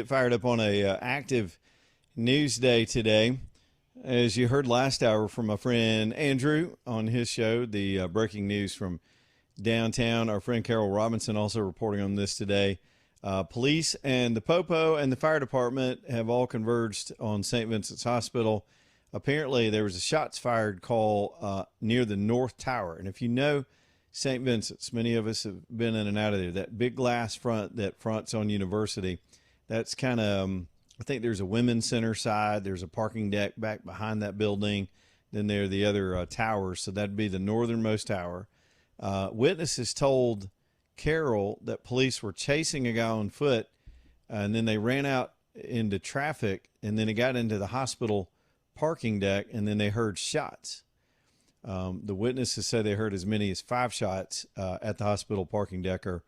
fired up on a active news day today. As you heard last hour from my friend Andrew on his show, the breaking news from downtown. Our friend Carol Robinson also reporting on this today. Police and the Popo and the fire department have all converged on St. Vincent's Hospital. Apparently, there was a shots fired call near the North Tower. And if you know St. Vincent's, many of us have been in and out of there. That big glass front that fronts on University, that's kind of, I think there's a women's center side. There's a parking deck back behind that building. Then there are the other towers. So that'd be the northernmost tower. Witnesses told Carol that police were chasing a guy on foot, and then they ran out into traffic, and then it got into the hospital parking deck, and then they heard shots. The witnesses say they heard as many as 5 shots at the hospital parking deck or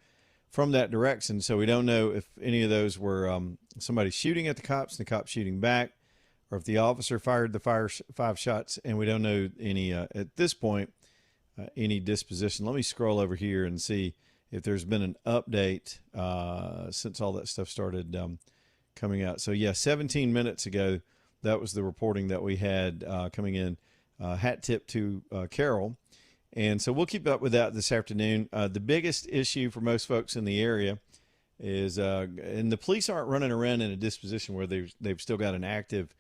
from that direction. So we don't know if any of those were somebody shooting at the cops and the cops shooting back, or if the officer fired the 5 shots, and we don't know any at this point any disposition. Let me scroll over here and see if there's been an update since all that stuff started coming out. So yeah, 17 minutes ago, that was the reporting that we had coming in. Hat tip to Carol. And so we'll keep up with that this afternoon. The biggest issue for most folks in the area is, and the police aren't running around in a disposition where they've still got an active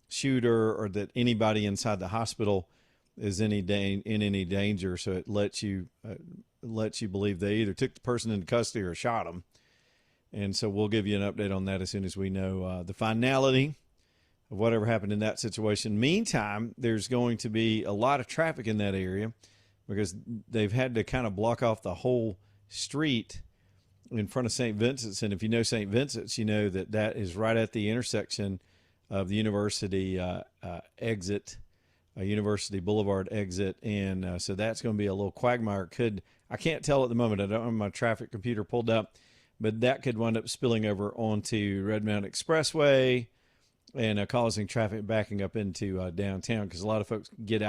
shooter or that anybody inside the hospital is in any danger. So it lets you believe they either took the person into custody or shot them. And so we'll give you an update on that as soon as we know the finality of whatever happened in that situation. Meantime, there's going to be a lot of traffic in that area because they've had to kind of block off the whole street in front of St. Vincent's. And if you know St. Vincent's, you know that that is right at the intersection of the University exit, University Boulevard exit. And so that's going to be a little quagmire. I can't tell at the moment. I don't have my traffic computer pulled up, but that could wind up spilling over onto Red Mountain Expressway and causing traffic backing up into downtown, because a lot of folks get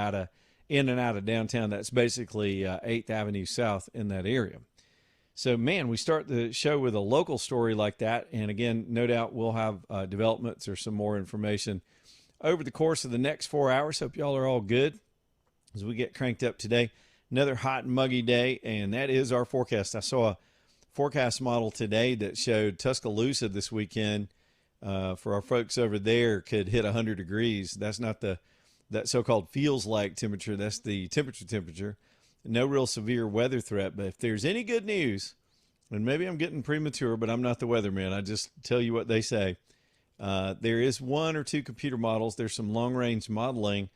in and out of downtown. That's basically 8th Avenue South in that area. So, man, we start the show with a local story like that. And again, no doubt we'll have developments or some more information over the course of the next 4 hours. Hope y'all are all good as we get cranked up today. Another hot and muggy day, and that is our forecast. I saw a forecast model today that showed Tuscaloosa this weekend for our folks over there could hit 100 degrees. That's not that so-called feels like temperature. That's the temperature. No real severe weather threat. But if there's any good news, and maybe I'm getting premature, but I'm not the weatherman. I just tell you what they say. There is 1 or 2 computer models. There's some long-range modeling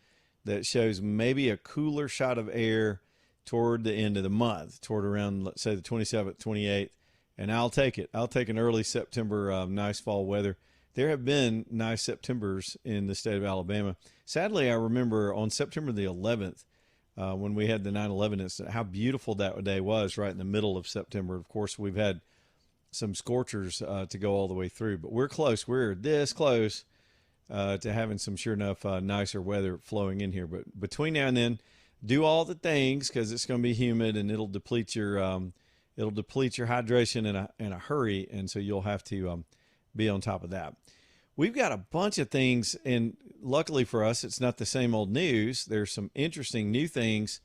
that shows maybe a cooler shot of air toward the end of the month, toward around, let's say, the 27th, 28th. And I'll take it. I'll take an early September nice fall weather. There have been nice Septembers in the state of Alabama. Sadly, I remember on September the 11th, when we had the 9/11 incident, how beautiful that day was right in the middle of September. Of course, we've had some scorchers to go all the way through, but we're close. We're this close to having some sure enough nicer weather flowing in here. But between now and then, do all the things, because it's going to be humid and it'll deplete your hydration in a hurry, and so you'll have to be on top of that. We've got a bunch of things, and luckily for us, it's not the same old news. There's some interesting new things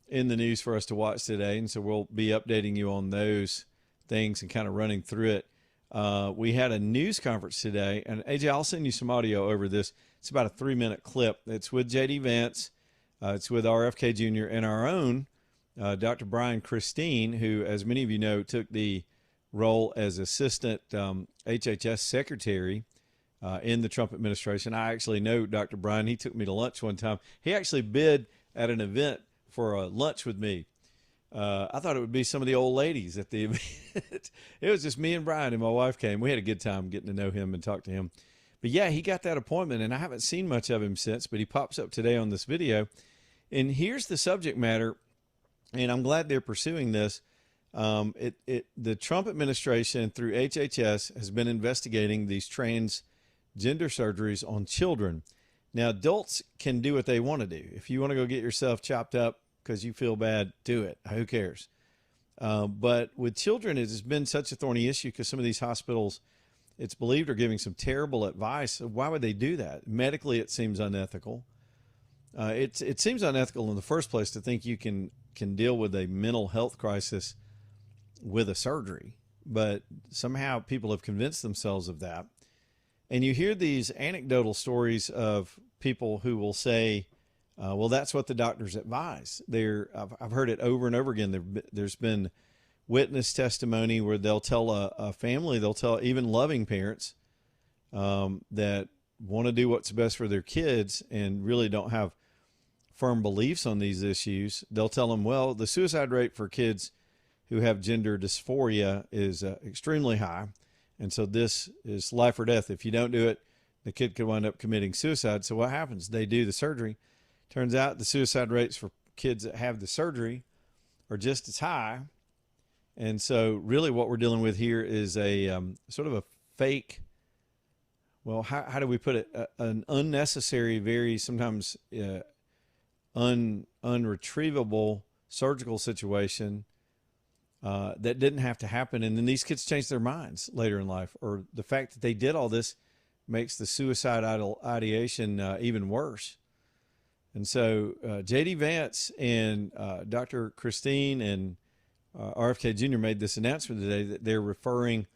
in the news for us to watch today, and so we'll be updating you on those things and kind of running through it. We had a news conference today, and AJ, I'll send you some audio over this. It's about a 3-minute clip. It's with J.D. Vance. It's with RFK Jr. and our own Dr. Brian Christine, who, as many of you know, took the role as assistant HHS secretary in the Trump administration. I actually know Dr. Brian. He took me to lunch one time. He actually bid at an event for a lunch with me. I thought it would be some of the old ladies at the event. It was just me and Brian, and my wife came. We had a good time getting to know him and talk to him. But yeah, he got that appointment, and I haven't seen much of him since, but he pops up today on this video. And here's the subject matter, and I'm glad they're pursuing this. The Trump administration through HHS has been investigating these transgender surgeries on children. Now, adults can do what they want to do. If you want to go get yourself chopped up because you feel bad, do it. Who cares? But with children, it has been such a thorny issue because some of these hospitals it's believed are giving some terrible advice. So why would they do that? Medically, it seems unethical. It seems unethical in the first place to think you can deal with a mental health crisis with a surgery, but somehow people have convinced themselves of that. And you hear these anecdotal stories of people who will say, well, that's what the doctors advise. I've heard it over and over again. There's been witness testimony where they'll tell a family, they'll tell even loving parents that want to do what's best for their kids and really don't have firm beliefs on these issues. They'll tell them, well, the suicide rate for kids who have gender dysphoria is extremely high. And so this is life or death. If you don't do it, the kid could wind up committing suicide. So what happens? They do the surgery. Turns out the suicide rates for kids that have the surgery are just as high. And so really what we're dealing with here is a sort of a fake, well, how do we put it? An unnecessary, very sometimes unretrievable surgical situation that didn't have to happen. And then these kids change their minds later in life, or the fact that they did all this makes the suicidal ideation even worse. And so J.D. Vance and Dr. Christine and RFK Jr. made this announcement today that they're referring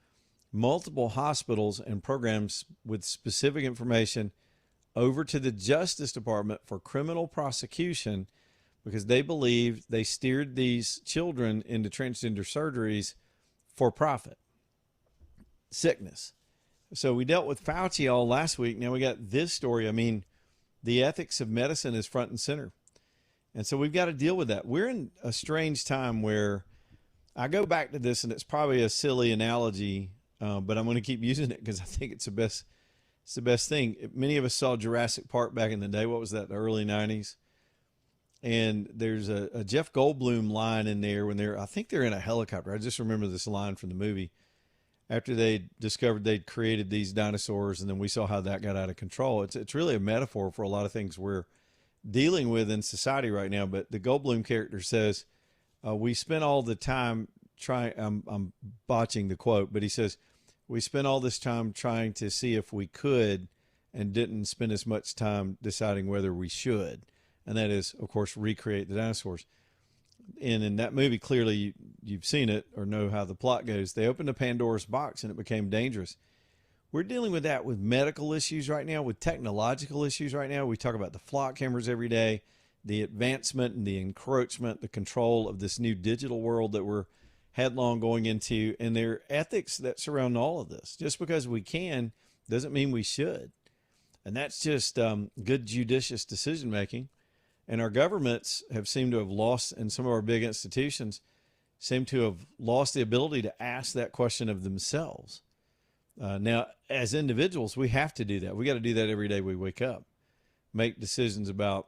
multiple hospitals and programs with specific information over to the Justice Department for criminal prosecution because they believe they steered these children into transgender surgeries for profit. Sickness. So we dealt with Fauci all last week. Now we got this story. I mean, the ethics of medicine is front and center. And so we've got to deal with that. We're in a strange time where I go back to this, and it's probably a silly analogy, but I'm going to keep using it because I think it's the best thing. Many of us saw Jurassic Park back in the day. What was that, the early 90s? And there's a Jeff Goldblum line in there when I think they're in a helicopter. I just remember this line from the movie. After they discovered they'd created these dinosaurs, and then we saw how that got out of control. It's really a metaphor for a lot of things we're dealing with in society right now. But the Goldblum character says, we spent all the time trying, I'm botching the quote, but he says, we spent all this time trying to see if we could and didn't spend as much time deciding whether we should. And that is, of course, recreate the dinosaurs. And in that movie, clearly you've seen it or know how the plot goes. They opened a Pandora's box and it became dangerous. We're dealing with that with medical issues right now, with technological issues right now. We talk about the flock cameras every day, the advancement and the encroachment, the control of this new digital world that we're headlong going into, and there are ethics that surround all of this. Just because we can doesn't mean we should. And that's just good judicious decision making. And our governments have seemed to have lost, and some of our big institutions seem to have lost the ability to ask that question of themselves. Now, as individuals, we have to do that. We got to do that every day we wake up. Make decisions about,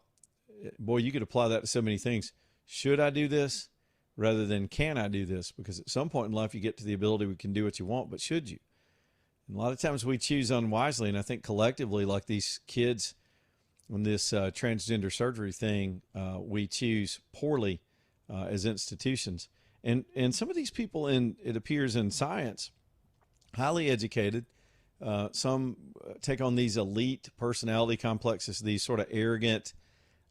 boy, you could apply that to so many things. Should I do this rather than can I do this? Because at some point in life, you get to the ability we can do what you want, but should you? And a lot of times we choose unwisely, and I think collectively, like these kids on this transgender surgery thing, we choose poorly as institutions. And some of these people, it appears in science, highly educated, some take on these elite personality complexes, these sort of arrogant,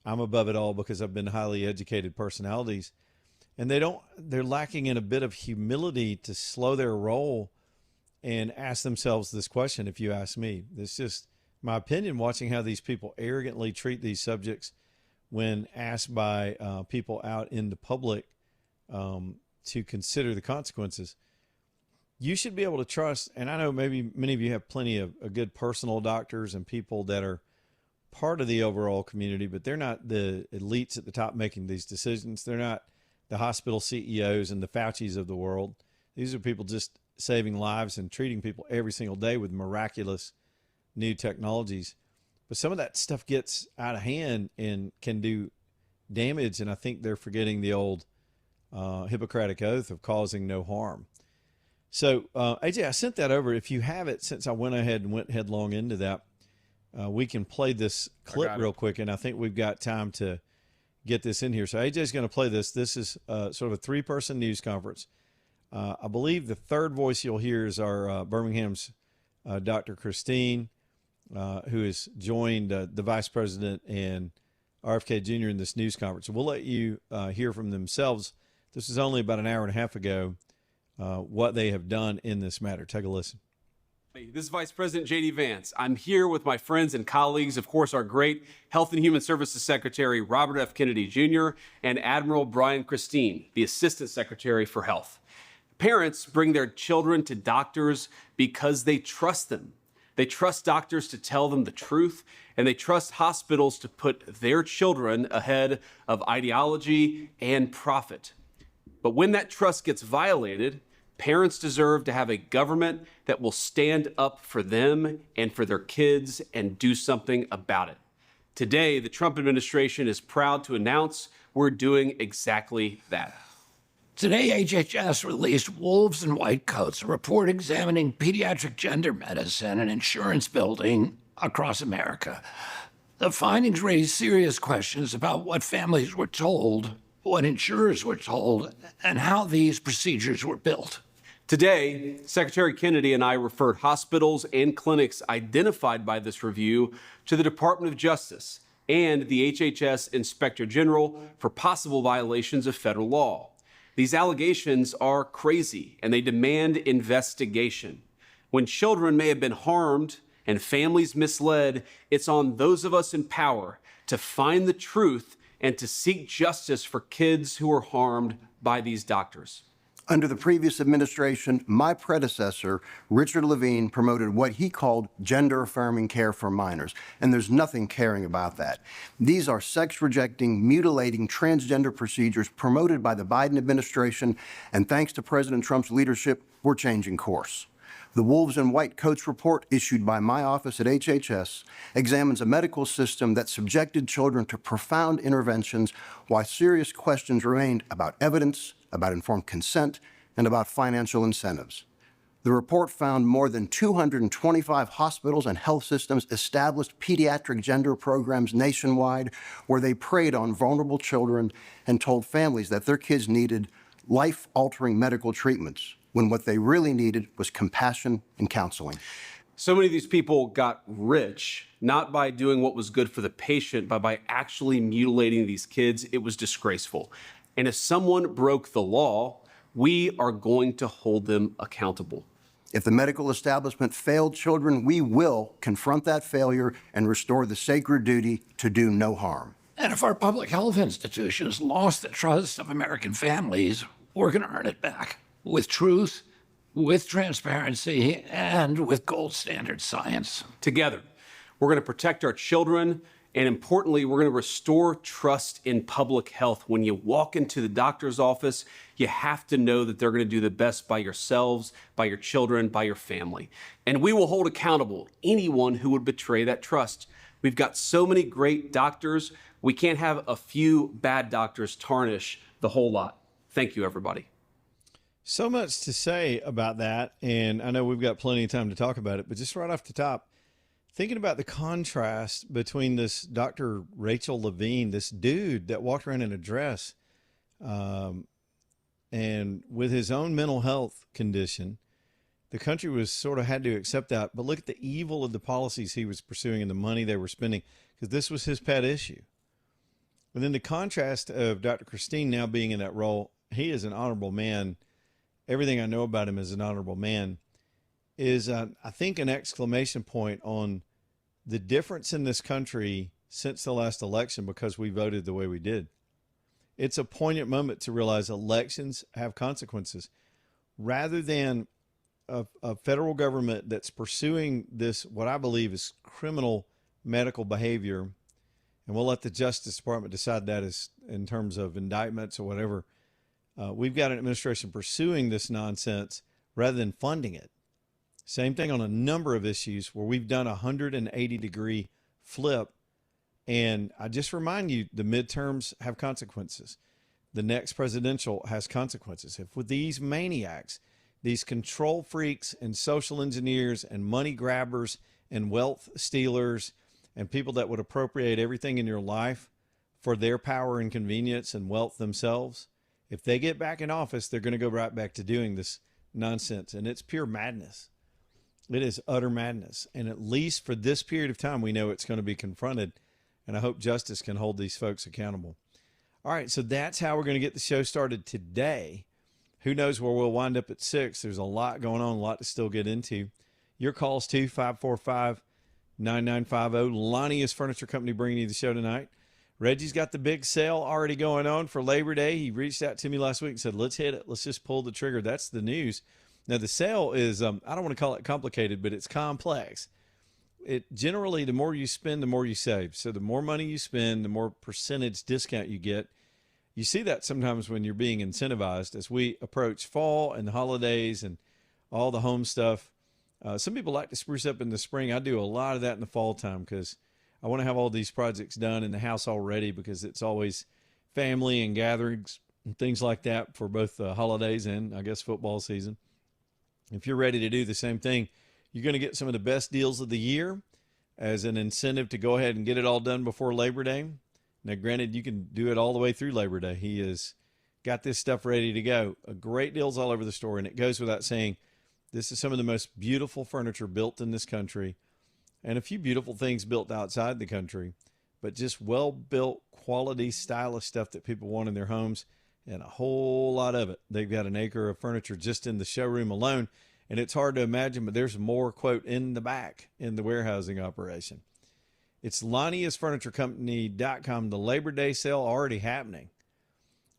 I'm above it all because I've been highly educated personalities. And they're lacking in a bit of humility to slow their roll and ask themselves this question, if you ask me. It's just my opinion, watching how these people arrogantly treat these subjects when asked by people out in the public to consider the consequences. You should be able to trust, and I know maybe many of you have plenty of good personal doctors and people that are part of the overall community, but they're not the elites at the top making these decisions. They're not the hospital CEOs and the Faucis of the world. These are people just saving lives and treating people every single day with miraculous new technologies. But some of that stuff gets out of hand and can do damage, and I think they're forgetting the old Hippocratic oath of causing no harm. So, AJ, I sent that over. If you have it, since I went ahead and went headlong into that, we can play this clip real quick, and I think we've got time to get this in here. So AJ's going to play this. This is sort of a three-person news conference. I believe the third voice you'll hear is our Birmingham's Dr. Christine, who has joined the vice president and RFK Jr. in this news conference. So we'll let you hear from themselves. This is only about an hour and a half ago, what they have done in this matter. Take a listen. This is Vice President J.D. Vance. I'm here with my friends and colleagues, of course, our great Health and Human Services Secretary, Robert F. Kennedy Jr., and Admiral Brian Christine, the Assistant Secretary for Health. Parents bring their children to doctors because they trust them. They trust doctors to tell them the truth, and they trust hospitals to put their children ahead of ideology and profit. But when that trust gets violated, parents deserve to have a government that will stand up for them and for their kids and do something about it. Today, the Trump administration is proud to announce we're doing exactly that. Today, HHS released Wolves in White Coats, a report examining pediatric gender medicine and insurance building across America. The findings raise serious questions about what families were told, what insurers were told, and how these procedures were built. Today, Secretary Kennedy and I referred hospitals and clinics identified by this review to the Department of Justice and the HHS Inspector General for possible violations of federal law. These allegations are crazy, and they demand investigation. When children may have been harmed and families misled, it's on those of us in power to find the truth and to seek justice for kids who are harmed by these doctors. Under the previous administration, my predecessor, Richard Levine, promoted what he called gender-affirming care for minors, and there's nothing caring about that. These are sex-rejecting, mutilating, transgender procedures promoted by the Biden administration, and thanks to President Trump's leadership, we're changing course. The Wolves in White Coats report issued by my office at HHS examines a medical system that subjected children to profound interventions while serious questions remained about evidence, about informed consent, and about financial incentives. The report found more than 225 hospitals and health systems established pediatric gender programs nationwide where they preyed on vulnerable children and told families that their kids needed life-altering medical treatments, when what they really needed was compassion and counseling. So many of these people got rich, not by doing what was good for the patient, but by actually mutilating these kids. It was disgraceful. And if someone broke the law, we are going to hold them accountable. If the medical establishment failed children, we will confront that failure and restore the sacred duty to do no harm. And if our public health institutions lost the trust of American families, we're going to earn it back with truth, with transparency, and with gold standard science. Together, we're going to protect our children, and importantly, we're going to restore trust in public health. When you walk into the doctor's office, you have to know that they're going to do the best by yourselves, by your children, by your family. And we will hold accountable anyone who would betray that trust. We've got so many great doctors. We can't have a few bad doctors tarnish the whole lot. Thank you, everybody. So much to say about that, and I know we've got plenty of time to talk about it, but just right off the top, thinking about the contrast between this Dr. Rachel Levine, this dude that walked around in a dress, and with his own mental health condition, the country was sort of had to accept that. But look at the evil of the policies he was pursuing and the money they were spending, because this was his pet issue. And then the contrast of Dr. Christine now being in that role, he is an honorable man. Everything I know about him as an honorable man is, I think, an exclamation point on the difference in this country since the last election because we voted the way we did. It's a poignant moment to realize elections have consequences. Rather than a federal government that's pursuing this, what I believe is criminal medical behavior, and we'll let the Justice Department decide that is in terms of indictments or whatever. We've got an administration pursuing this nonsense rather than funding it. Same thing on a number of issues where we've done a 180-degree flip. And I just remind you, the midterms have consequences. The next presidential has consequences. If with these maniacs, these control freaks and social engineers and money grabbers and wealth stealers and people that would appropriate everything in your life for their power and convenience and wealth themselves, if they get back in office, they're going to go right back to doing this nonsense. And it's pure madness. It is utter madness. And at least for this period of time, we know it's going to be confronted. And I hope justice can hold these folks accountable. All right, so that's how we're going to get the show started today. Who knows where we'll wind up at 6. There's a lot going on, a lot to still get into. Your calls too, 545-9950. Lonnie's Furniture Company bringing you the show tonight. Reggie's got the big sale already going on for Labor Day. He reached out to me last week and said, let's hit it. Let's just pull the trigger. That's the news. Now, the sale is, I don't want to call it complicated, but it's complex. It generally, the more you spend, the more you save. So the more money you spend, the more percentage discount you get. You see that sometimes when you're being incentivized as we approach fall and the holidays and all the home stuff. Some people like to spruce up in the spring. I do a lot of that in the fall time because I want to have all these projects done in the house already, because it's always family and gatherings and things like that for both the holidays and, I guess, football season. If you're ready to do the same thing, you're going to get some of the best deals of the year as an incentive to go ahead and get it all done before Labor Day. Now, granted, you can do it all the way through Labor Day. He has got this stuff ready to go. Great deals all over the store, and it goes without saying, this is some of the most beautiful furniture built in this country, and a few beautiful things built outside the country, but just well-built, quality, stylish stuff that people want in their homes, and a whole lot of it. They've got an acre of furniture just in the showroom alone, and it's hard to imagine, but there's more, quote, in the back in the warehousing operation. It's Lonnie'sFurnitureCompany.com. The Labor Day sale already happening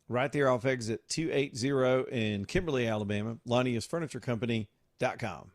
right there off exit 280 in Kimberly, Alabama. Lonnie'sFurnitureCompany.com.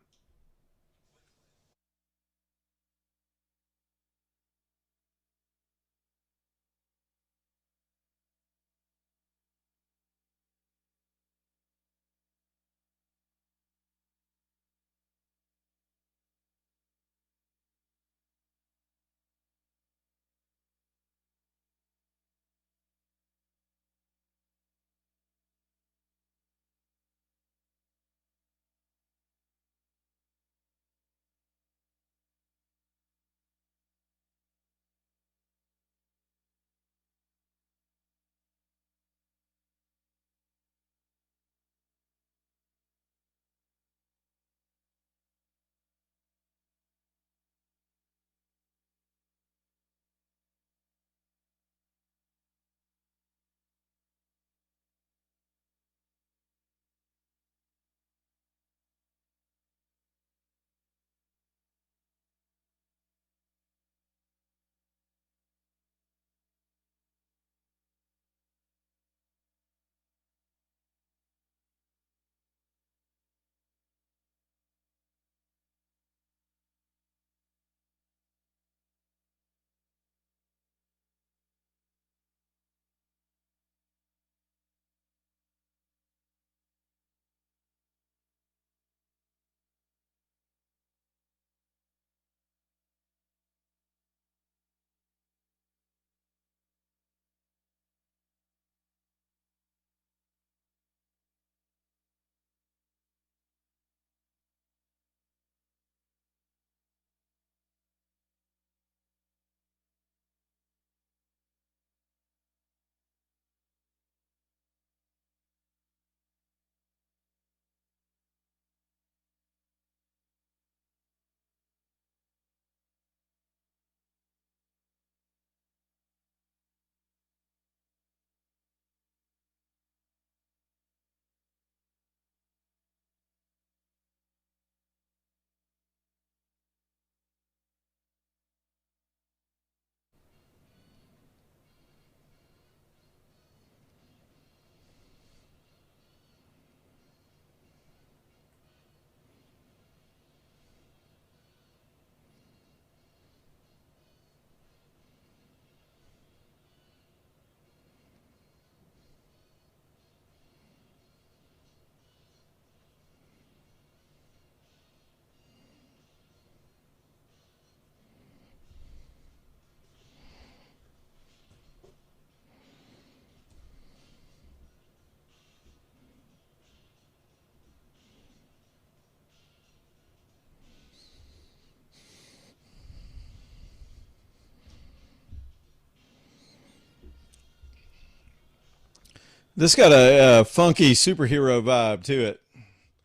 This got a funky superhero vibe to it.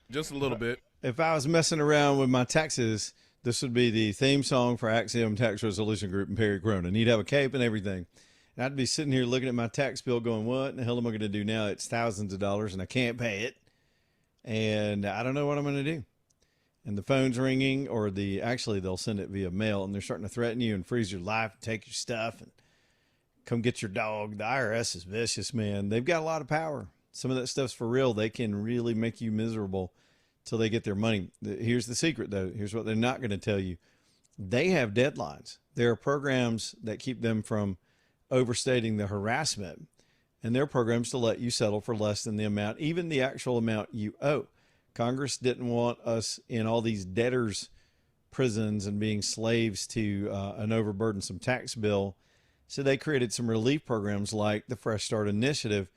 Just a little bit. if I was messing around with my taxes, this would be the theme song for Axiom Tax Resolution Group and Perry Cronin. He'd have a cape and everything. And I'd be sitting here looking at my tax bill going, what in the hell am I going to do now? It's thousands of dollars and I can't pay it. And I don't know what I'm going to do. And the phone's ringing, or actually they'll send it via mail, and they're starting to threaten you and freeze your life and take your stuff and come get your dog. The IRS is vicious, man. They've got a lot of power. Some of that stuff's for real. They can really make you miserable till they get their money. Here's the secret, though. Here's what they're not going to tell you. They have deadlines. There are programs that keep them from overstating the harassment, and there are programs to let you settle for less than the amount, even the actual amount you owe. Congress didn't want us in all these debtors' prisons and being slaves to an overburdensome tax bill, so they created some relief programs like the Fresh Start Initiative.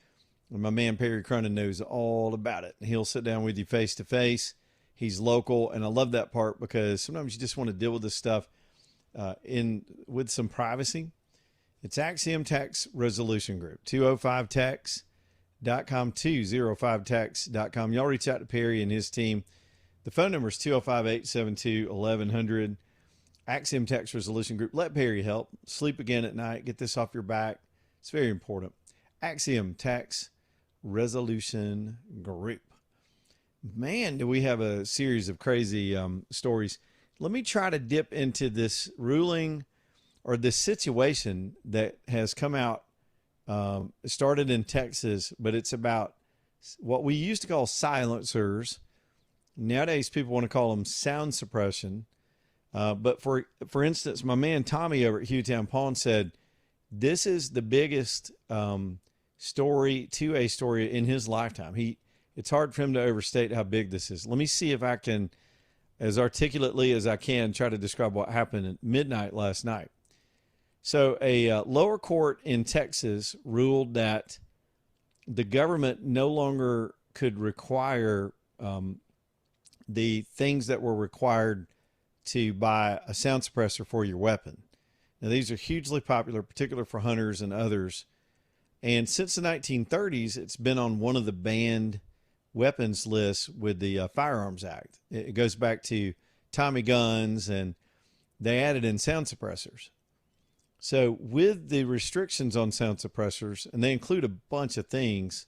And my man Perry Cronin knows all about it. He'll sit down with you face to face. He's local, and I love that part because sometimes you just want to deal with this stuff with some privacy. It's Axiom Tax Resolution Group, 205tax.com, 205tax.com. Y'all reach out to Perry and his team. The phone number is 205-872-1100. Axiom Tax Resolution Group. Let Perry help. Sleep again at night. Get this off your back. It's very important. Axiom Tax Resolution Group. Man, do we have a series of crazy stories. Let me try to dip into this ruling or this situation that has come out. It started in Texas, but it's about what we used to call silencers. Nowadays, people want to call them sound suppression. But for instance, my man Tommy over at Hughtown Pawn said, this is the biggest story in his lifetime. It's hard for him to overstate how big this is. Let me see if I can, as articulately as I can, try to describe what happened at midnight last night. So a lower court in Texas ruled that the government no longer could require the things that were required to buy a sound suppressor for your weapon. Now, these are hugely popular, particularly for hunters and others. And since the 1930s, it's been on one of the banned weapons lists with the Firearms Act. It goes back to Tommy guns, and they added in sound suppressors. So with the restrictions on sound suppressors, and they include a bunch of things,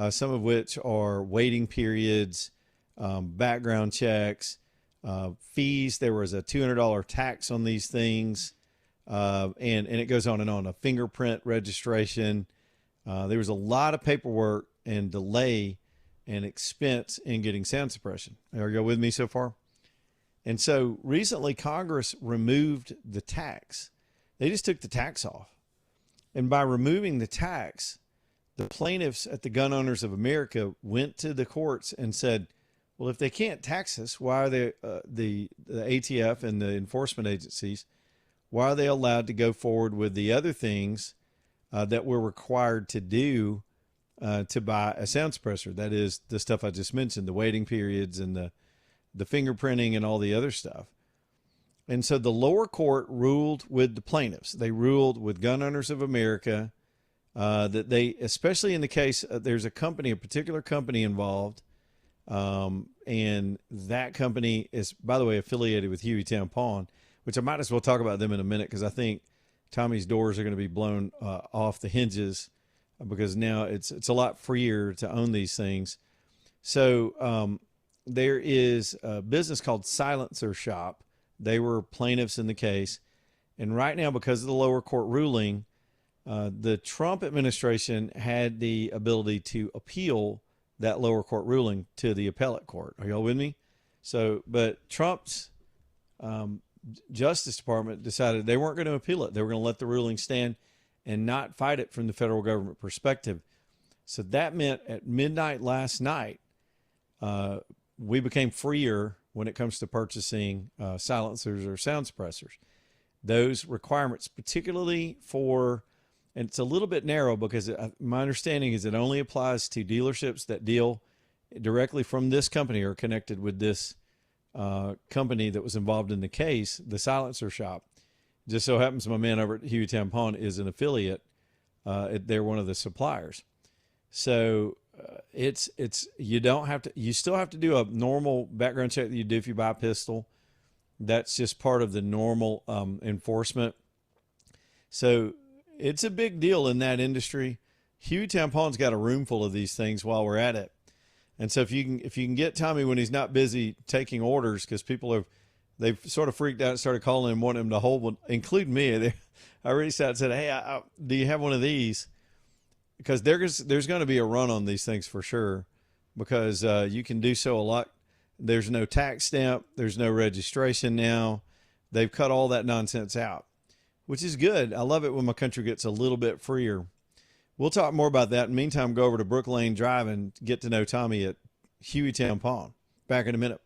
some of which are waiting periods, background checks, fees. There was a $200 tax on these things, and it goes on and on. A fingerprint registration. There was a lot of paperwork and delay and expense in getting sound suppression. Are you with me so far? And so recently Congress removed the tax. They just took the tax off. And by removing the tax, the plaintiffs at the Gun Owners of America went to the courts and said, well, if they can't tax us, why are they, the ATF and the enforcement agencies, why are they allowed to go forward with the other things that we're required to do to buy a sound suppressor? That is the stuff I just mentioned, the waiting periods and the fingerprinting and all the other stuff. And so the lower court ruled with the plaintiffs. They ruled with Gun Owners of America that they, especially in the case, there's a particular company involved. And that company is, by the way, affiliated with Hughtown Pawn, which I might as well talk about them in a minute, because I think Tommy's doors are going to be blown off the hinges, because now it's a lot freer to own these things. So there is a business called Silencer Shop. They were plaintiffs in the case. And right now, because of the lower court ruling, the Trump administration had the ability to appeal that lower court ruling to the appellate court. Are y'all with me? So, but Trump's Justice Department decided they weren't going to appeal it. They were going to let the ruling stand and not fight it from the federal government perspective. So that meant at midnight last night, we became freer when it comes to purchasing silencers or sound suppressors. Those requirements, particularly for, and it's a little bit narrow because my understanding is it only applies to dealerships that deal directly from this company or connected with this company that was involved in the case, the Silencer Shop. Just so happens my man over at Hughtown Pawn is an affiliate. They're one of the suppliers. So it's you don't have to. You still have to do a normal background check that you do if you buy a pistol. That's just part of the normal enforcement. So it's a big deal in that industry. Hueytown Pawn's got a room full of these things while we're at it. And so if you can get Tommy when he's not busy taking orders, because they've sort of freaked out and started calling him, wanting him to hold one, including me. I reached out and said, hey, do you have one of these? Because there's going to be a run on these things for sure, because you can do so a lot. There's no tax stamp. There's no registration now. They've cut all that nonsense out, which is good. I love it when my country gets a little bit freer. We'll talk more about that. In the meantime, go over to Brook Lane Drive and get to know Tommy at Hueytown Pawn. Back in a minute.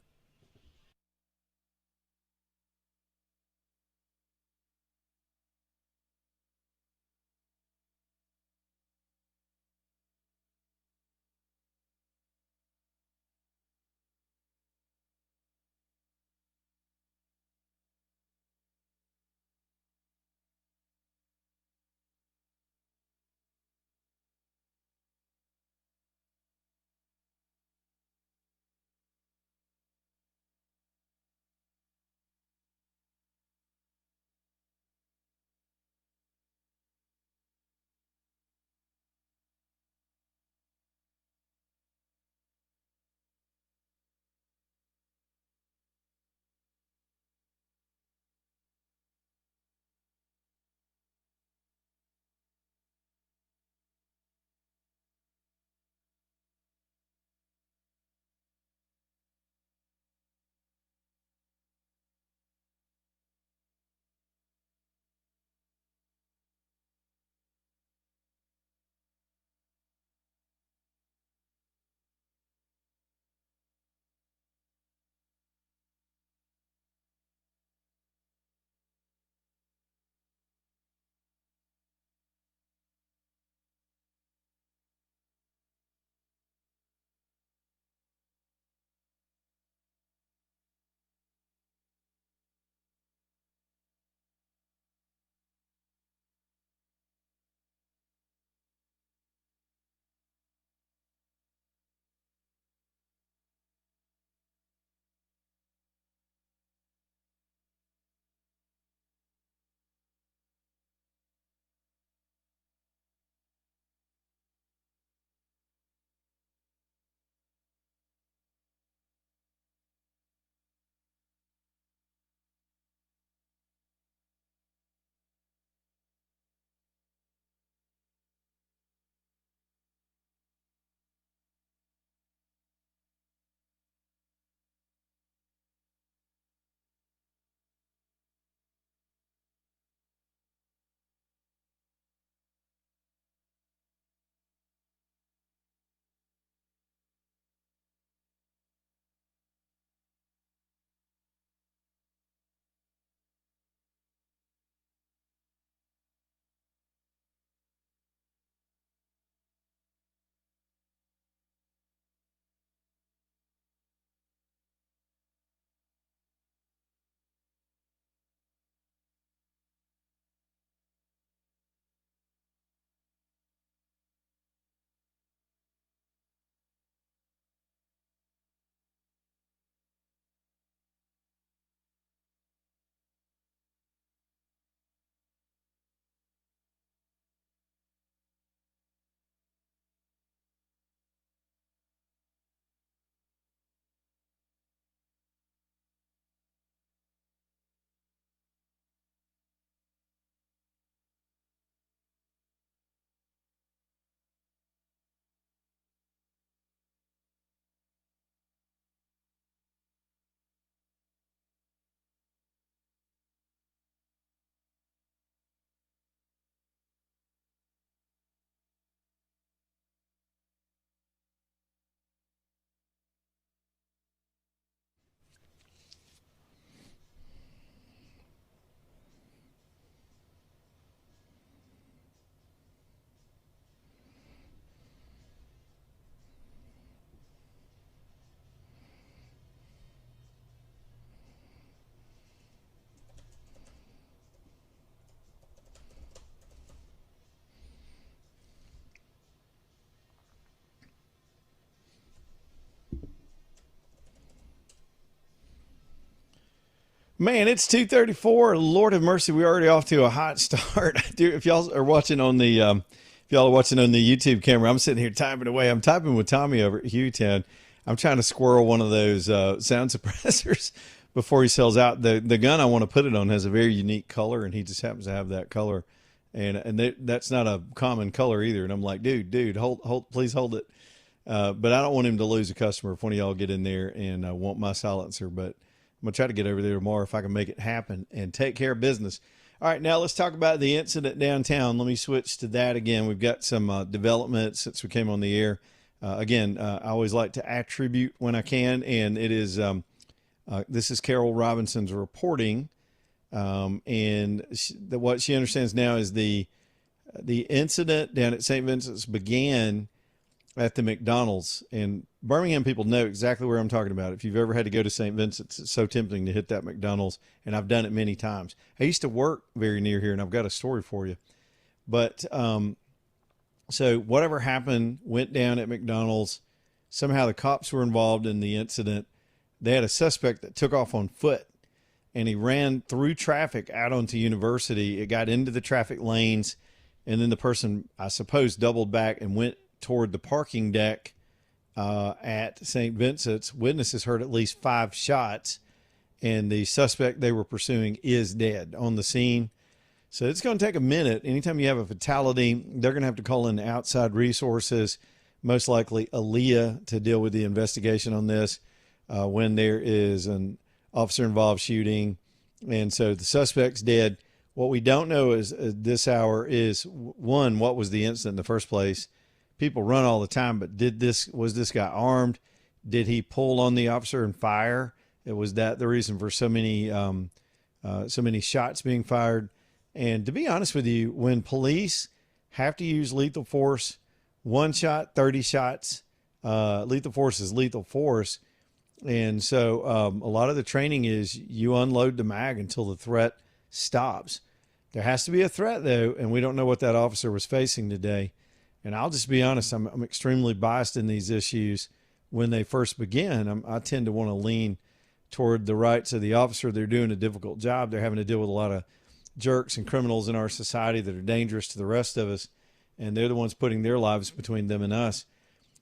Man, it's 2:34. Lord have mercy, we're already off to a hot start. Dude, if y'all are watching on the YouTube camera, I'm sitting here typing away. I'm typing with Tommy over at Hughtown. I'm trying to squirrel one of those sound suppressors before he sells out. The gun I want to put it on has a very unique color, and he just happens to have that color, and that's not a common color either. And I'm like, dude, hold, please hold it. But I don't want him to lose a customer if one of y'all get in there and want my silencer. But I'm going to try to get over there tomorrow if I can make it happen and take care of business. All right, now let's talk about the incident downtown. Let me switch to that again. We've got some developments since we came on the air. I always like to attribute when I can, and it is this is Carol Robinson's reporting, and what she understands now is the incident down at St. Vincent's began at the McDonald's, and Birmingham people know exactly where I'm talking about. If you've ever had to go to St. Vincent's, it's so tempting to hit that McDonald's, and I've done it many times. I used to work very near here, and I've got a story for you. But so whatever happened went down at McDonald's. Somehow the cops were involved in the incident. They had a suspect that took off on foot, and he ran through traffic out onto University. It got into the traffic lanes, and then the person, I suppose, doubled back and went toward the parking deck at St. Vincent's. Witnesses heard at least 5 shots, and the suspect they were pursuing is dead on the scene. So it's going to take a minute. Anytime you have a fatality, they're going to have to call in outside resources, most likely Aaliyah, to deal with the investigation on this when there is an officer-involved shooting. And so the suspect's dead. What we don't know is this hour is, one, what was the incident in the first place? People run all the time, but was this guy armed? Did he pull on the officer and fire? Was that the reason for so many shots being fired? And to be honest with you, when police have to use lethal force, 1 shot, 30 shots, lethal force is lethal force. And so a lot of the training is you unload the mag until the threat stops. There has to be a threat, though, and we don't know what that officer was facing today. And I'll just be honest, I'm extremely biased in these issues. When they first begin, I tend to want to lean toward the rights of the officer. They're doing a difficult job. They're having to deal with a lot of jerks and criminals in our society that are dangerous to the rest of us, and they're the ones putting their lives between them and us.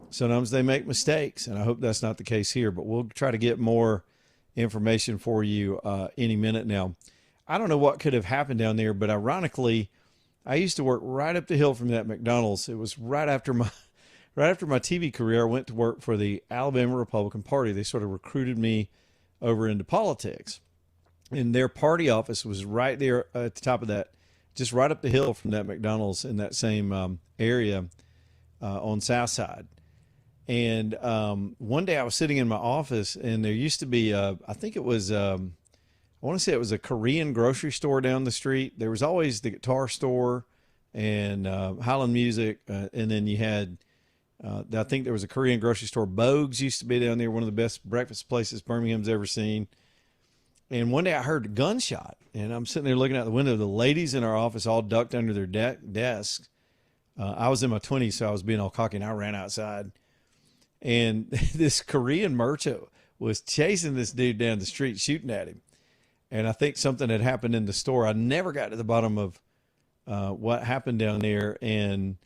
Sometimes they make mistakes, and I hope that's not the case here, but we'll try to get more information for you any minute now. I don't know what could have happened down there, but ironically, I used to work right up the hill from that McDonald's. It was right after my TV career. I went to work for the Alabama Republican Party. They sort of recruited me over into politics, and their party office was right there at the top of that, just right up the hill from that McDonald's in that same area on South Side. And one day I was sitting in my office, and there used to be, I want to say it was a Korean grocery store down the street. There was always the guitar store and Highland Music. And then you had, I think there was a Korean grocery store. Bogues used to be down there, one of the best breakfast places Birmingham's ever seen. And one day I heard a gunshot, and I'm sitting there looking out the window. The ladies in our office all ducked under their desks. I was in my 20s, so I was being all cocky, and I ran outside. And this Korean merchant was chasing this dude down the street, shooting at him. And I think something had happened in the store. I never got to the bottom of what happened down there, and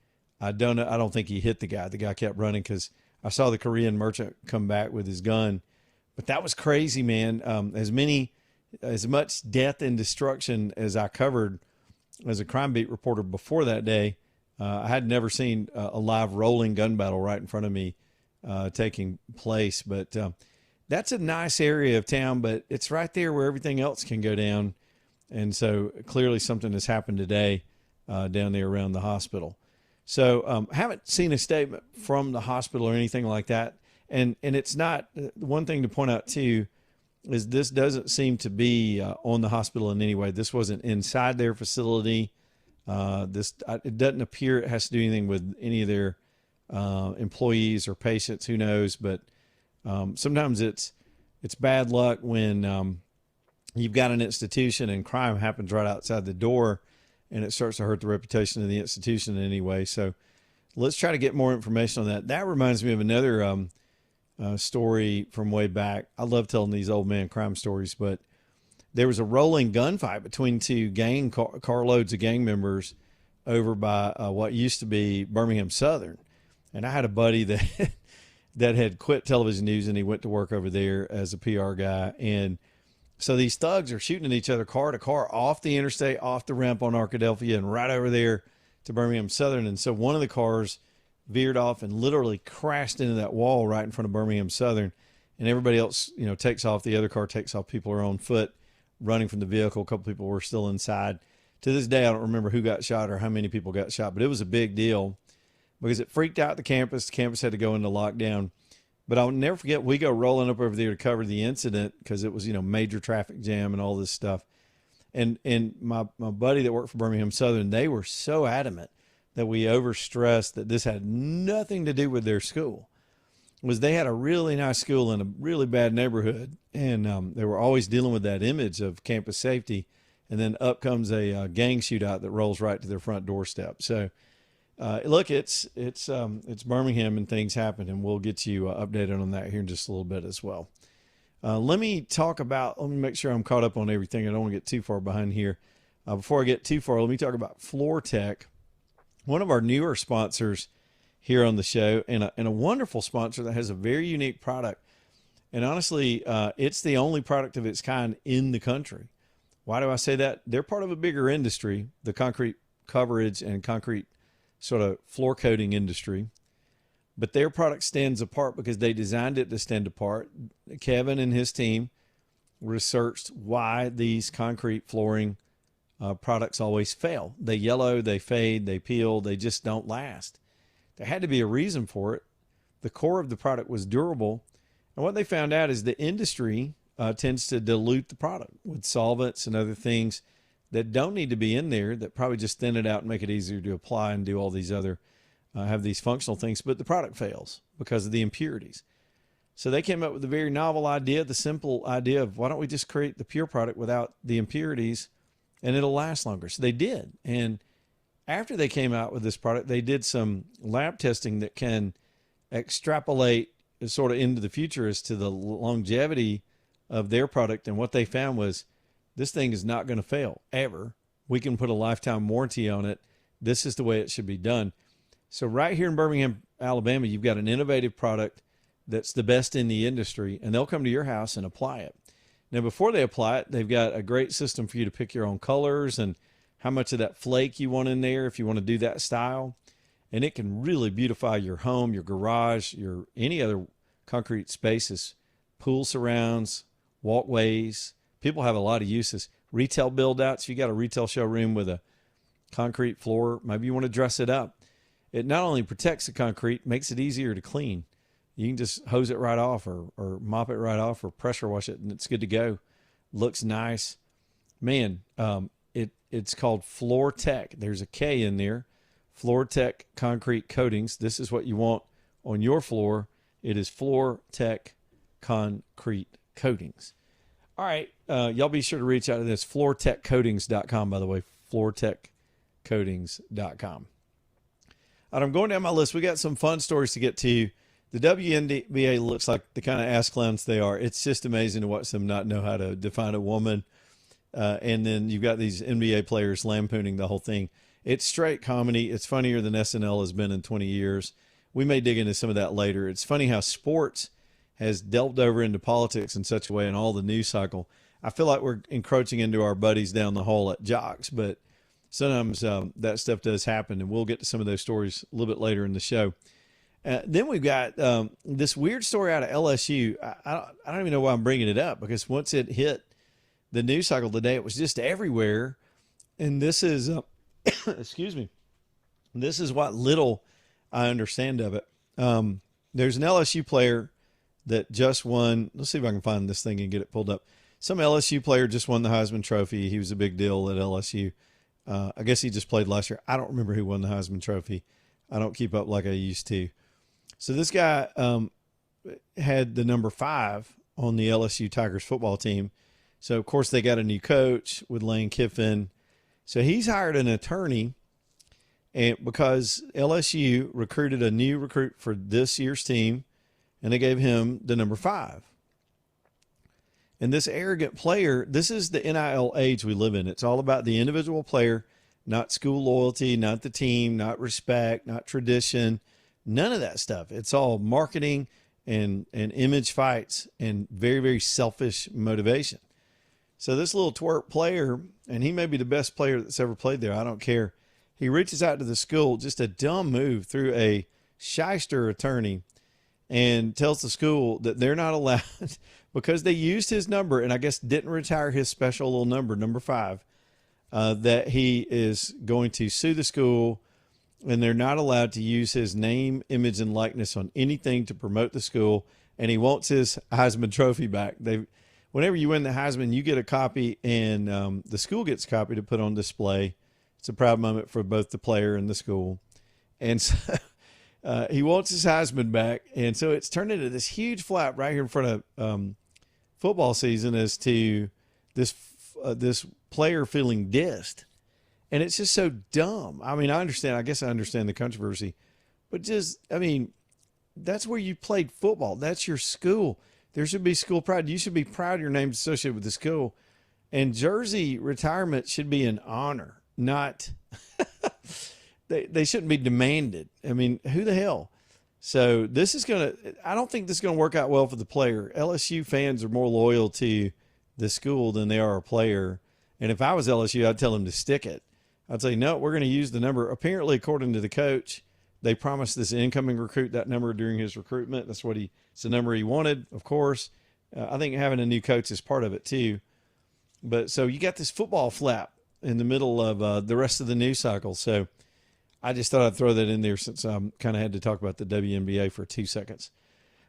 I don't think he hit the guy. The guy kept running because I saw the Korean merchant come back with his gun. But that was crazy, man. As much death and destruction as I covered as a crime beat reporter before that day, I had never seen a live rolling gun battle right in front of me taking place. But that's a nice area of town, but it's right there where everything else can go down. And so clearly something has happened today down there around the hospital. So haven't seen a statement from the hospital or anything like that. And it's not, one thing to point out too, is this doesn't seem to be on the hospital in any way. This wasn't inside their facility. It doesn't appear it has to do anything with any of their employees or patients, who knows, but sometimes it's bad luck when you've got an institution and crime happens right outside the door, and it starts to hurt the reputation of the institution in any way. So let's try to get more information on that. That reminds me of another story from way back. I love telling these old man crime stories, but there was a rolling gunfight between two carloads of gang members over by what used to be Birmingham Southern. And I had a buddy that that had quit television news, and he went to work over there as a PR guy. And so these thugs are shooting at each other car to car off the interstate, off the ramp on Arkadelphia, and right over there to Birmingham Southern. And so one of the cars veered off and literally crashed into that wall right in front of Birmingham Southern. And everybody else, takes off. The other car takes off. People are on foot running from the vehicle. A couple people were still inside. To this day, I don't remember who got shot or how many people got shot, but it was a big deal because it freaked out the campus. The campus had to go into lockdown. But I'll never forget, we go rolling up over there to cover the incident because it was, major traffic jam and all this stuff. And my buddy that worked for Birmingham Southern, they were so adamant that we overstressed that this had nothing to do with their school. Was they had a really nice school in a really bad neighborhood, and they were always dealing with that image of campus safety, and then up comes a gang shootout that rolls right to their front doorstep. So, look, it's Birmingham, and things happen, and we'll get you updated on that here in just a little bit as well. Let me make sure I'm caught up on everything. I don't want to get too far behind here. Before I get too far, let me talk about Floor Tech, one of our newer sponsors here on the show, and a wonderful sponsor that has a very unique product. And honestly, it's the only product of its kind in the country. Why do I say that? They're part of a bigger industry, the concrete coverage and concrete sort of floor coating industry. But their product stands apart because they designed it to stand apart. Kevin and his team researched why these concrete flooring products always fail. They yellow, they fade, they peel, they just don't last. There had to be a reason for it. The core of the product was durable. And what they found out is the industry tends to dilute the product with solvents and other things that don't need to be in there, that probably just thin it out and make it easier to apply and do all these other, have these functional things. But the product fails because of the impurities. So they came up with a very novel idea, the simple idea of why don't we just create the pure product without the impurities and it'll last longer. So they did. And after they came out with this product, they did some lab testing that can extrapolate sort of into the future as to the longevity of their product. And what they found was this thing is not going to fail ever. We can put a lifetime warranty on it. This is the way it should be done. So right here in Birmingham, Alabama, you've got an innovative product that's the best in the industry, and they'll come to your house and apply it. Now, before they apply it, they've got a great system for you to pick your own colors and how much of that flake you want in there if you want to do that style. And it can really beautify your home, your garage, your any other concrete spaces, pool surrounds, walkways. People have a lot of uses. Retail build-outs. If you got a retail showroom with a concrete floor, maybe you want to dress it up. It not only protects the concrete, makes it easier to clean. You can just hose it right off or mop it right off or pressure wash it, and it's good to go. Looks nice. Man, it's called Floor Tech. There's a K in there. Floor Tech Concrete Coatings. This is what you want on your floor. It is Floor Tech Concrete Coatings. All right, y'all be sure to reach out to this. FloorTechCoatings.com, by the way. FloorTechCoatings.com. All right, I'm going down my list. We got some fun stories to get to. The WNBA looks like the kind of ass clowns they are. It's just amazing to watch them not know how to define a woman. And then you've got these NBA players lampooning the whole thing. It's straight comedy. It's funnier than SNL has been in 20 years. We may dig into some of that later. It's funny how sports has delved over into politics in such a way in all the news cycle. I feel like we're encroaching into our buddies down the hall at Jocks, but sometimes that stuff does happen, and we'll get to some of those stories a little bit later in the show. Then we've got this weird story out of LSU. I don't even know why I'm bringing it up, because once it hit the news cycle today, it was just everywhere. And this is, excuse me, this is what little I understand of it. There's an LSU player that just won. Let's see if I can find this thing and get it pulled up. Some LSU player just won the Heisman Trophy. He was a big deal at LSU. I guess he just played last year. I don't remember who won the Heisman Trophy. I don't keep up like I used to. So this guy had the number 5 on the LSU Tigers football team. So, of course, they got a new coach with Lane Kiffin. So he's hired an attorney, and because LSU recruited a new recruit for this year's team, and they gave him the number 5. And this arrogant player, this is the NIL age we live in. It's all about the individual player, not school loyalty, not the team, not respect, not tradition, none of that stuff. It's all marketing and image fights and very, very selfish motivation. So this little twerp player, and he may be the best player that's ever played there, I don't care. He reaches out to the school, just a dumb move through a shyster attorney, and tells the school that they're not allowed because they used his number and I guess didn't retire his special little number, number 5, that he is going to sue the school, and they're not allowed to use his name, image, and likeness on anything to promote the school. And he wants his Heisman Trophy back. Whenever you win the Heisman, you get a copy, and the school gets a copy to put on display. It's a proud moment for both the player and the school. And so he wants his Heisman back. And so it's turned into this huge flap right here in front of football season as to this player feeling dissed. And it's just so dumb. I mean, I guess I understand the controversy, but that's where you played football. That's your school. There should be school pride. You should be proud of your name associated with the school. And jersey retirement should be an honor, not they shouldn't be demanded. I mean, who the hell? So I don't think this is going to work out well for the player. LSU fans are more loyal to the school than they are a player. And if I was LSU, I'd tell him to stick it. I'd say, no, we're going to use the number. Apparently, according to the coach, they promised this incoming recruit that number during his recruitment. It's the number he wanted, of course. I think having a new coach is part of it too. But so you got this football flap in the middle of the rest of the news cycle. So I just thought I'd throw that in there since I kind of had to talk about the WNBA for 2 seconds.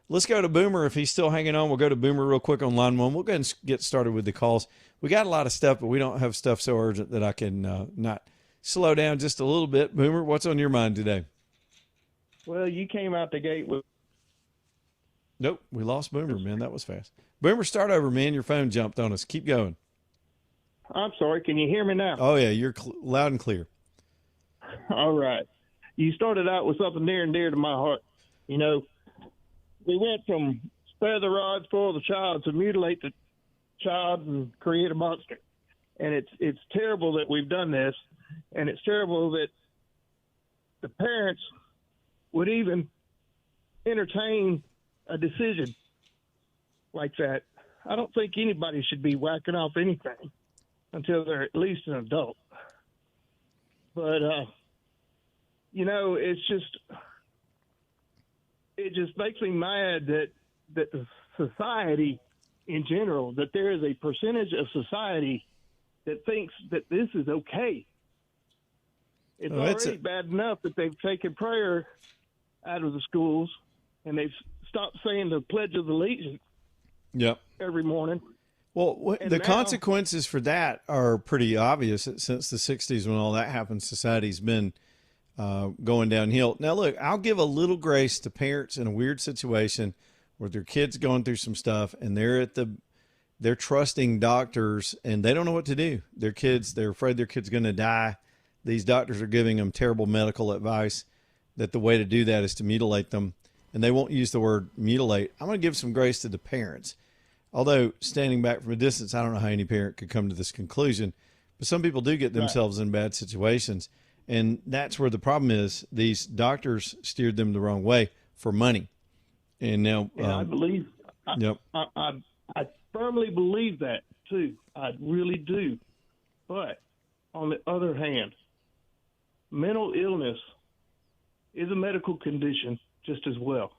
Let's go to Boomer if he's still hanging on. We'll go to Boomer real quick on line 1. We'll go ahead and get started with the calls. We got a lot of stuff, but we don't have stuff so urgent that I can not slow down just a little bit. Boomer, what's on your mind today? Well, you came out the gate with... Nope, we lost Boomer, man. That was fast. Boomer, start over, man. Your phone jumped on us. Keep going. I'm sorry. Can you hear me now? Oh, yeah. You're loud and clear. All right. You started out with something near and dear to my heart. You know, we went from spare the rod, spoil the child, to mutilate the child and create a monster. And it's terrible that we've done this, and it's terrible that the parents would even entertain a decision like that. I don't think anybody should be whacking off anything until they're at least an adult. But, you know, it just makes me mad that the society in general, that there is a percentage of society that thinks that this is okay. It's already bad enough that they've taken prayer out of the schools and they've stopped saying the Pledge of Allegiance every morning. Well, the consequences for that are pretty obvious. Since the 60s when all that happened, society's been going downhill. Now, look, I'll give a little grace to parents in a weird situation where their kid's going through some stuff and they're trusting doctors and they don't know what to do. They're afraid their kid's going to die. These doctors are giving them terrible medical advice that the way to do that is to mutilate them. And they won't use the word mutilate. I'm going to give some grace to the parents. Although standing back from a distance, I don't know how any parent could come to this conclusion, but some people do get themselves in bad situations. And that's where the problem is. These doctors steered them the wrong way for money. And now, I believe, I firmly believe that too. I really do. But on the other hand, mental illness is a medical condition just as well.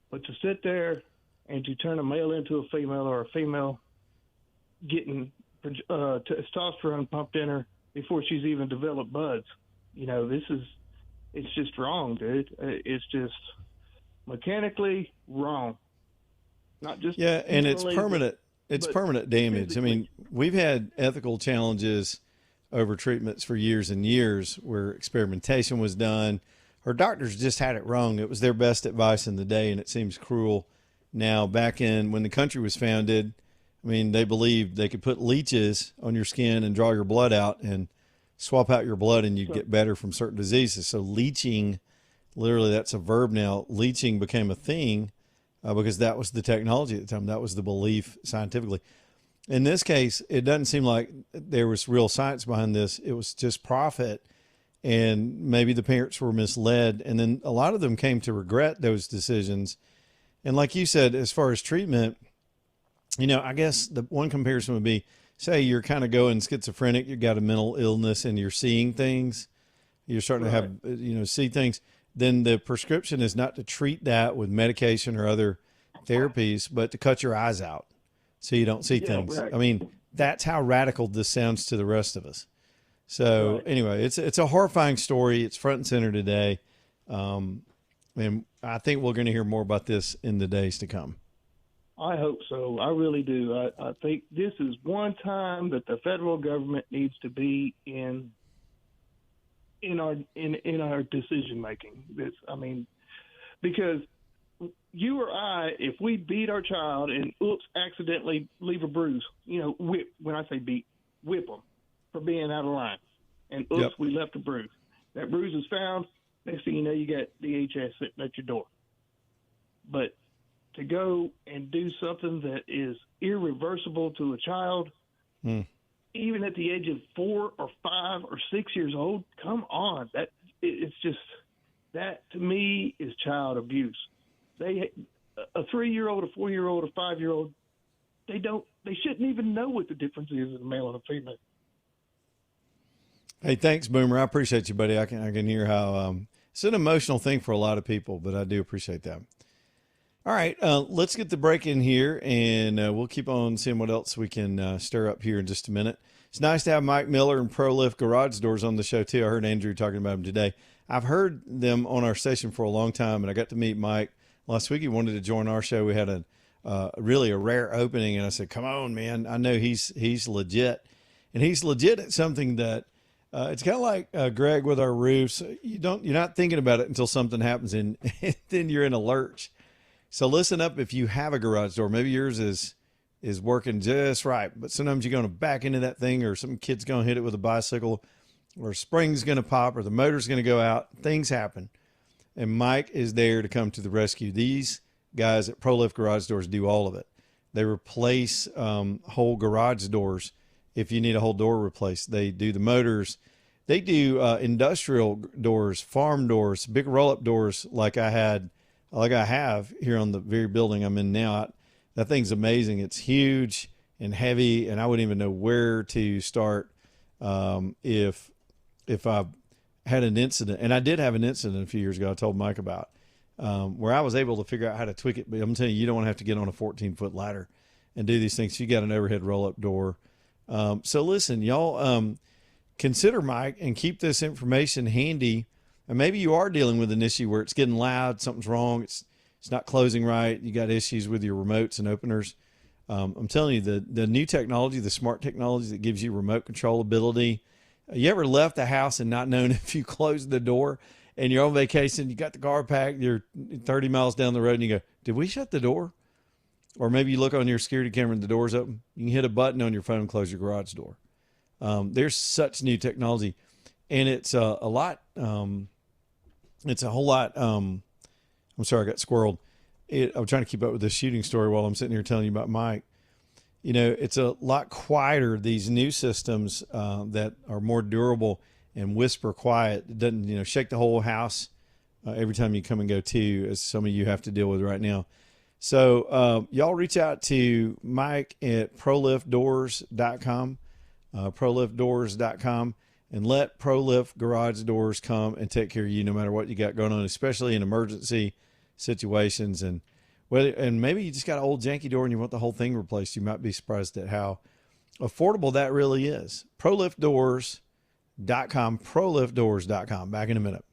But to sit there and to turn a male into a female or a female getting testosterone pumped in her before she's even developed buds, you know, it's just wrong, dude. It's just mechanically wrong. Not just and it's permanent. It's permanent damage. Physically. I mean, we've had ethical challenges over treatments for years and years where experimentation was done, or doctors just had it wrong. It was their best advice in the day, and it seems cruel now. Back in when the country was founded, I mean, they believed they could put leeches on your skin and draw your blood out and swap out your blood and you'd get better from certain diseases. So leeching, literally that's a verb now, leeching became a thing because that was the technology at the time. That was the belief scientifically. In this case, it doesn't seem like there was real science behind this. It was just profit, and maybe the parents were misled. And then a lot of them came to regret those decisions. And like you said, as far as treatment, I guess the one comparison would be, say you're kind of going schizophrenic, you've got a mental illness and you're seeing things, you're starting to have, see things. Then the prescription is not to treat that with medication or other therapies, but to cut your eyes out so you don't see things. Right. I mean, that's how radical this sounds to the rest of us. So Right. anyway, it's a horrifying story. It's front and center today. And I think we're going to hear more about this in the days to come. I hope so. I really do. I think this is one time that the federal government needs to be in our decision making. Because you or I, if we beat our child and accidentally leave a bruise, whip. When I say beat, whip them for being out of line, and we left a bruise. That bruise is found. Next thing you know, you got DHS sitting at your door. But to go and do something that is irreversible to a child, even at the age of 4 or 5 or 6 years old, come on. It's just, that to me is child abuse. A 3-year-old, a 4-year-old, a 5-year-old, they shouldn't even know what the difference is in a male and a female. Hey, thanks, Boomer. I appreciate you, buddy. I can hear how it's an emotional thing for a lot of people, but I do appreciate that. All right, let's get the break in here, and we'll keep on seeing what else we can stir up here in just a minute. It's nice to have Mike Miller and ProLift Garage Doors on the show, too. I heard Andrew talking about them today. I've heard them on our station for a long time, and I got to meet Mike last week. He wanted to join our show. We had really a rare opening, and I said, come on, man. I know he's legit, and he's legit at something that it's kind of like Greg with our roofs. You're not thinking about it until something happens, and then you're in a lurch. So listen up if you have a garage door. Maybe yours is working just right, but sometimes you're going to back into that thing, or some kid's going to hit it with a bicycle, or a spring's going to pop, or the motor's going to go out. Things happen. And Mike is there to come to the rescue. These guys at ProLift Garage Doors do all of it. They replace whole garage doors if you need a whole door replaced. They do the motors. They do industrial doors, farm doors, big roll-up doors like I have here on the very building I'm in now. That thing's amazing. It's huge and heavy, and I wouldn't even know where to start if I had an incident. And I did have an incident a few years ago I told Mike about, where I was able to figure out how to tweak it. But I'm telling you don't want to have to get on a 14-foot ladder and do these things. You got an overhead roll-up door. So listen, y'all, consider Mike and keep this information handy. And maybe you are dealing with an issue where it's getting loud, something's wrong, it's not closing right, you got issues with your remotes and openers. I'm telling you, the new technology, the smart technology that gives you remote control ability. You ever left the house and not known if you closed the door and you're on vacation, you got the car packed, you're 30 miles down the road and you go, did we shut the door? Or maybe you look on your security camera and the door's open. You can hit a button on your phone and close your garage door. There's such new technology, and it's a lot. It's a whole lot. I'm sorry, I got squirreled. I'm trying to keep up with this shooting story while I'm sitting here telling you about Mike. It's a lot quieter, these new systems that are more durable and whisper quiet. It doesn't, shake the whole house every time you come and go too, as some of you have to deal with right now. So y'all reach out to Mike at proliftdoors.com, proliftdoors.com, and let ProLift Garage Doors come and take care of you no matter what you got going on, especially in emergency situations. And maybe you just got an old janky door and you want the whole thing replaced. You might be surprised at how affordable that really is. proliftdoors.com, proliftdoors.com. Back in a minute.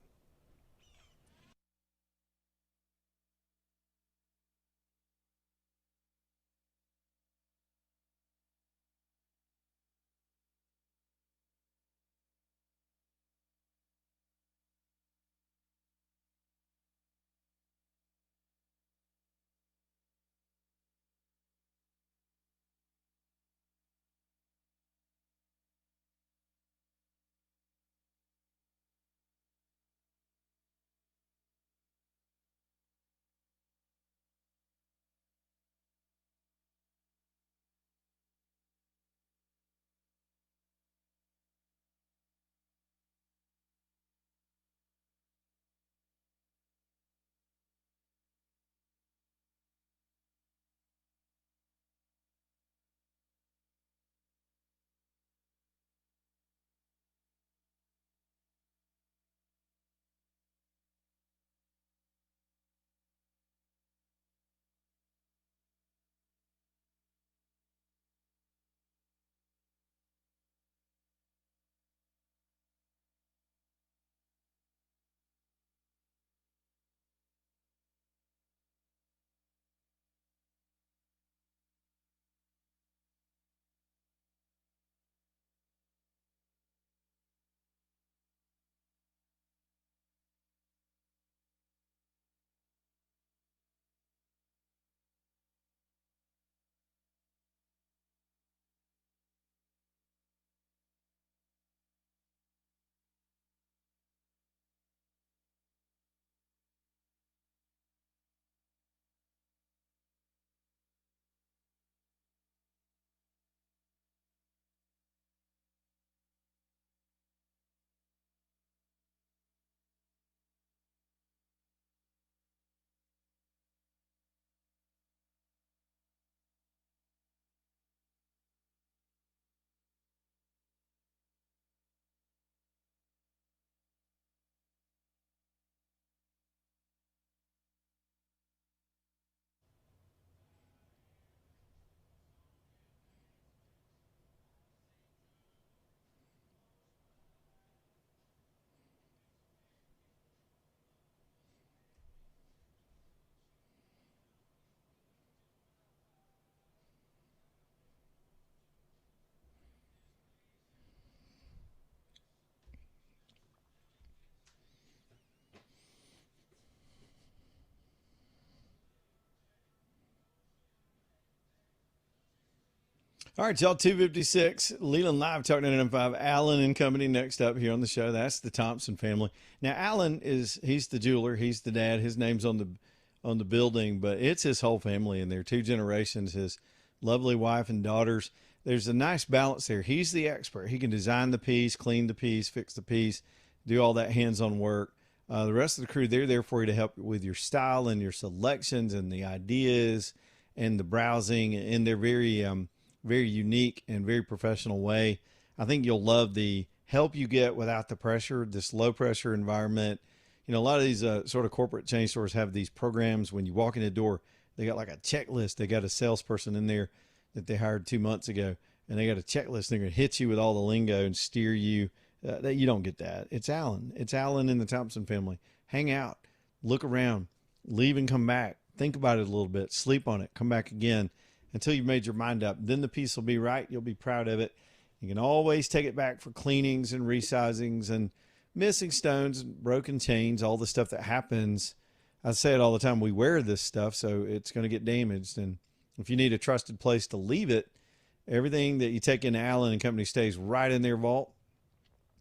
All right, y'all, 256, Leland Live, talking to FM5. Alan and company next up here on the show. That's the Thompson family. Now, Alan he's the jeweler. He's the dad. His name's on the building, but it's his whole family in there, 2 generations, his lovely wife and daughters. There's a nice balance there. He's the expert. He can design the piece, clean the piece, fix the piece, do all that hands-on work. The rest of the crew, they're there for you to help with your style and your selections and the ideas and the browsing, and they're very unique and very professional way. I think you'll love the help you get without the pressure, this low pressure environment. You know, a lot of these sort of corporate chain stores have these programs. When you walk in the door, they got like a checklist. They got a salesperson in there that they hired 2 months ago, and they got a checklist. They're going to hit you with all the lingo and steer you. That you don't get that. It's Alan. It's Alan and the Thompson family. Hang out, look around, leave and come back. Think about it a little bit. Sleep on it. Come back again until you've made your mind up. Then the piece will be right. You'll be proud of it. You can always take it back for cleanings and resizings and missing stones and broken chains, all the stuff that happens. I say it all the time. We wear this stuff, so it's going to get damaged. And if you need a trusted place to leave it, everything that you take into Allen and Company stays right in their vault.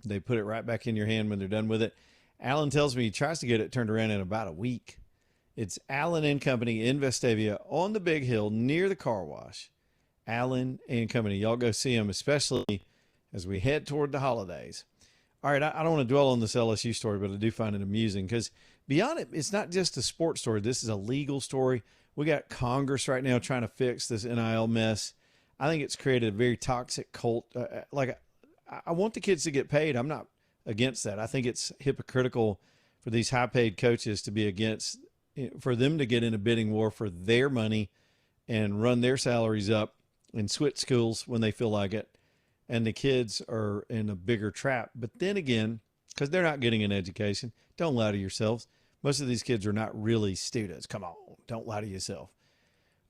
They put it right back in your hand when they're done with it. Allen tells me he tries to get it turned around in about a week. It's Allen and Company in Vestavia on the Big Hill near the car wash. Allen and Company. Y'all go see them, especially as we head toward the holidays. All right, I don't want to dwell on this LSU story, but I do find it amusing because beyond it, it's not just a sports story. This is a legal story. We got Congress right now trying to fix this NIL mess. I think it's created a very toxic cult. I want the kids to get paid. I'm not against that. I think it's hypocritical for these high-paid coaches to be against, for them to get in a bidding war for their money and run their salaries up and switch schools when they feel like it. And the kids are in a bigger trap. But then again, because they're not getting an education, don't lie to yourselves. Most of these kids are not really students. Come on, don't lie to yourself.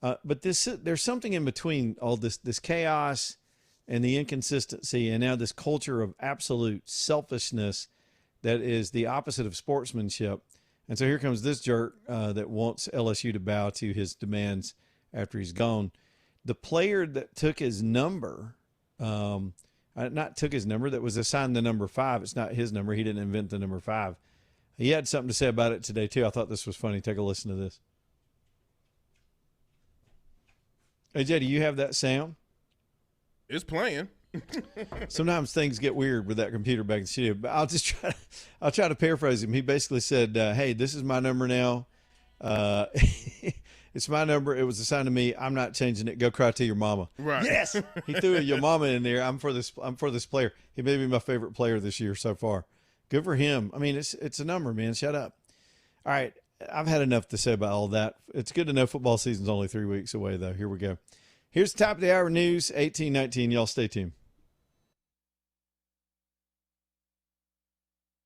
But there's something in between all this chaos and the inconsistency, and now this culture of absolute selfishness that is the opposite of sportsmanship. And so here comes this jerk that wants LSU to bow to his demands after he's gone. The player that took his number, that was assigned the number 5. It's not his number. He didn't invent the number 5. He had something to say about it today, too. I thought this was funny. Take a listen to this. Hey, Jay, do you have that sound? It's playing. Sometimes things get weird with that computer back in the studio, but I'll try to paraphrase him. He basically said, hey, this is my number now. It's my number. It was assigned to me. I'm not changing it. Go cry to your mama. Right. Yes. He threw a your mama in there. I'm for this player. He may be my favorite player this year so far. Good for him. I mean, it's a number, man. Shut up. All right. I've had enough to say about all that. It's good to know football season's only 3 weeks away, though. Here we go. Here's the top of the hour news, 1819. Y'all stay tuned.